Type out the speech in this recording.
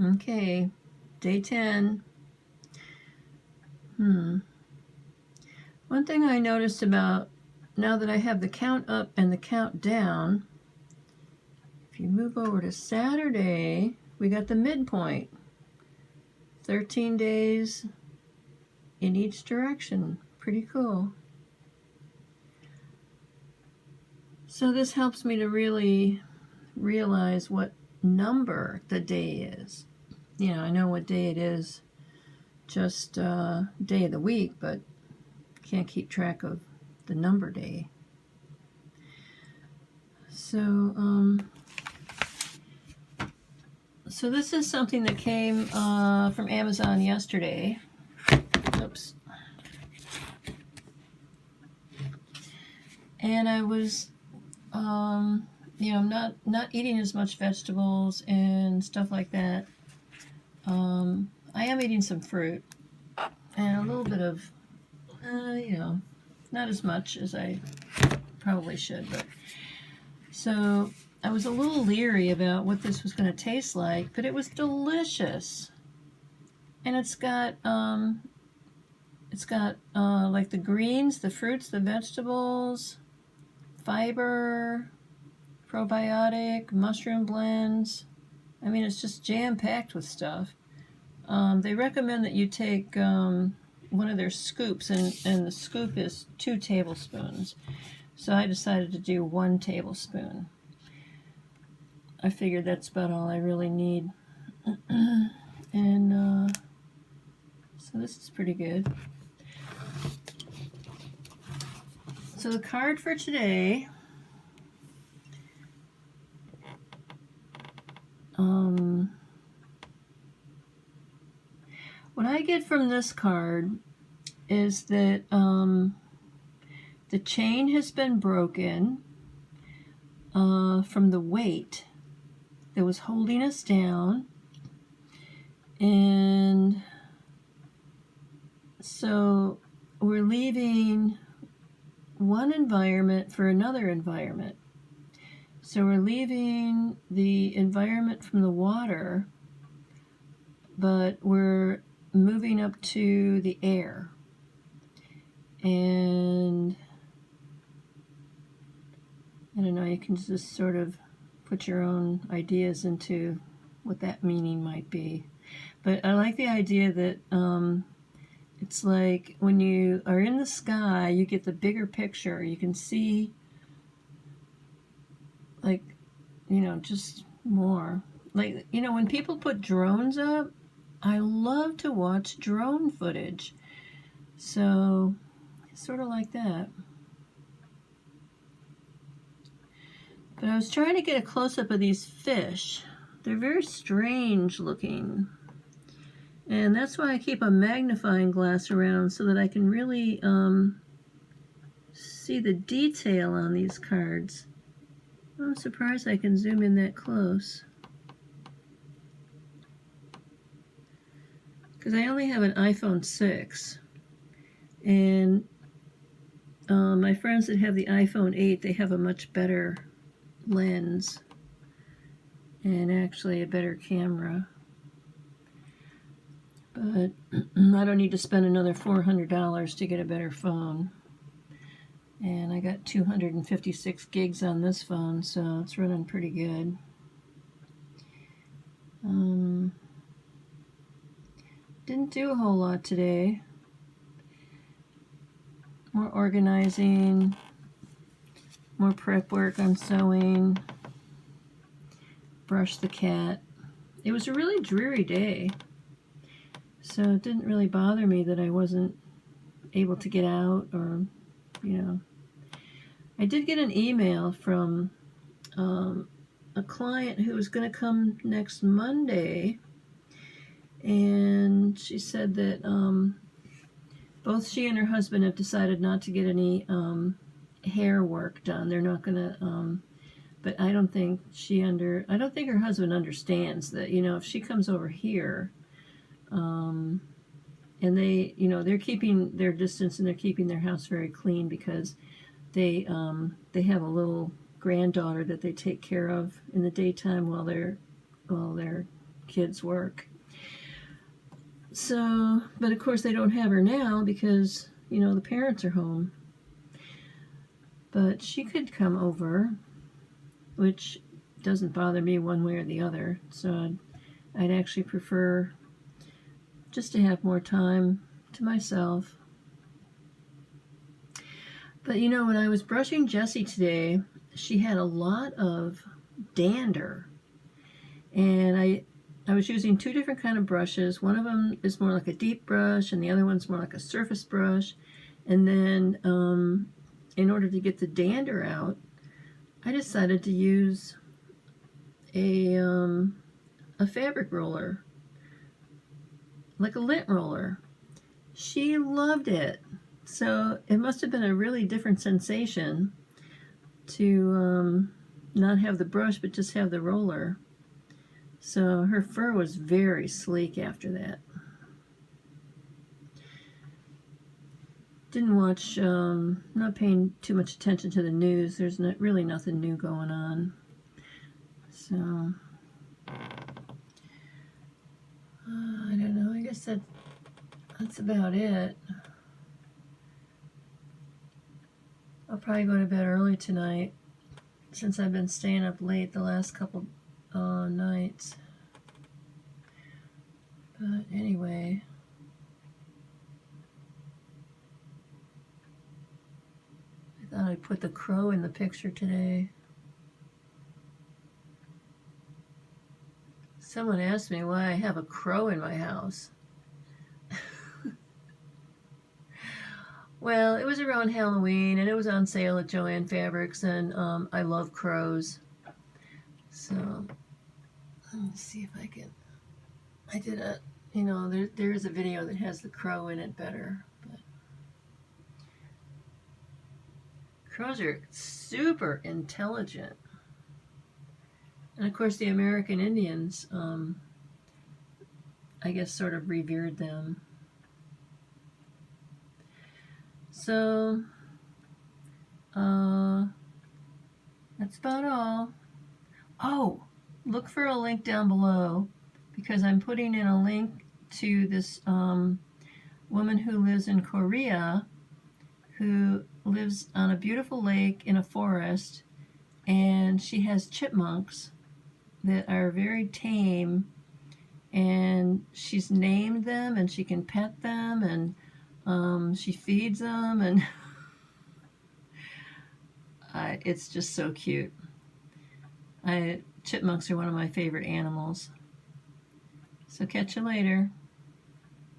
Okay, day 10. One thing I noticed about now that I have the count up and the count down, if you move over to Saturday, we got the midpoint. 13 days in each direction. Pretty cool. So this helps me to really realize what number the day is. I know what day it is, just day of the week, but can't keep track of the number day. So this is something that came from Amazon yesterday. Oops. And I was, not eating as much vegetables and stuff like that. I am eating some fruit and a little bit of, not as much as I probably should. But so I was a little leery about what this was going to taste like, but it was delicious. And it's got like the greens, the fruits, the vegetables, fiber, probiotic, mushroom blends. I mean, it's just jam-packed with stuff. They recommend that you take one of their scoops, and the scoop is 2 tablespoons. So I decided to do 1 tablespoon. I figured that's about all I really need. And so this is pretty good. So the card for today, what I get from this card is that the chain has been broken from the weight that was holding us down, and so we're leaving one environment for another environment. So we're leaving the environment from the water, but we're moving up to the air. And I don't know, you can just sort of put your own ideas into what that meaning might be. But I like the idea that it's like when you are in the sky, you get the bigger picture. You can see, like, just more. Like, when people put drones up, I love to watch drone footage. So, sort of like that. But I was trying to get a close-up of these fish. They're very strange looking. And that's why I keep a magnifying glass around, so that I can really see the detail on these cards. I'm surprised I can zoom in that close, because I only have an iPhone 6. And my friends that have the iPhone 8, they have a much better lens and actually a better camera. But I don't need to spend another $400 to get a better phone. And I got 256 gigs on this phone, so it's running pretty good. Didn't do a whole lot today. More organizing, more prep work on sewing, brush the cat. It was a really dreary day, so it didn't really bother me that I wasn't able to get out, or, I did get an email from a client who was going to come next Monday, and she said that both she and her husband have decided not to get any hair work done. They're not going to, but I don't think her husband understands that, if she comes over here, and they, they're keeping their distance and they're keeping their house very clean, because they have a little granddaughter that they take care of in the daytime while they're kids work. So, but of course they don't have her now because, you know, the parents are home. But she could come over, which doesn't bother me one way or the other. So I'd actually prefer just to have more time to myself. But you know, when I was brushing Jessie today, she had a lot of dander. And I was using two different kind of brushes. One of them is more like a deep brush, and the other one's more like a surface brush. And then in order to get the dander out, I decided to use a fabric roller, like a lint roller. She loved it. So it must have been a really different sensation to not have the brush but just have the roller. So her fur was very sleek after that. Didn't watch, not paying too much attention to the news. There's really nothing new going on. So, I don't know. I guess that's about it. I'll probably go to bed early tonight since I've been staying up late the last couple nights. But anyway, I thought I'd put the crow in the picture today. Someone asked me why I have a crow in my house. Well, it was around Halloween and it was on sale at Joann Fabrics, and I love crows. So let me see if I can. I did a, you know, there is a video that has the crow in it better, but crows are super intelligent. And of course the American Indians, I guess, sort of revered them. So, that's about all. Oh, look for a link down below, because I'm putting in a link to this woman who lives in Korea, who lives on a beautiful lake in a forest, and she has chipmunks that are very tame, and she's named them, and she can pet them, and she feeds them, and it's just so cute. Chipmunks are one of my favorite animals. So catch you later.